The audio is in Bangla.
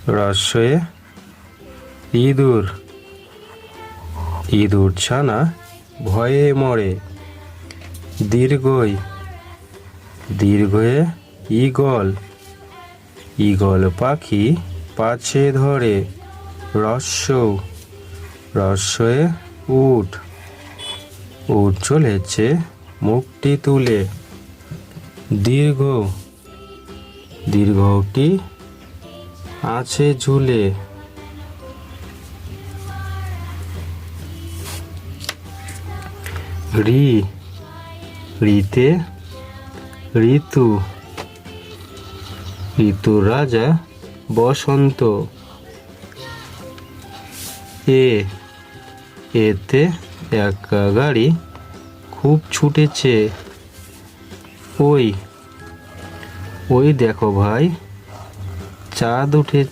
রস্যয়ে ইঁদুর, ইঁদুর ছানা ভয়ে মরে। দীর্ঘই, দীর্ঘয়ে ঈগল, ঈগল পাখি পাছে ধরে। রস্য, রস্যয়ে উট, উট চলেছে মুখটি তুলে। দীর্ঘ, দীর্ঘটি আছে ঝুলে। ঋ, ঋতে ঋতু, ঋতুর রাজা বসন্ত। এ, এতে একা গাড়ি খুব ছুটেছে। ওই, ওই দেখো ভাই চাঁদ উঠেছে।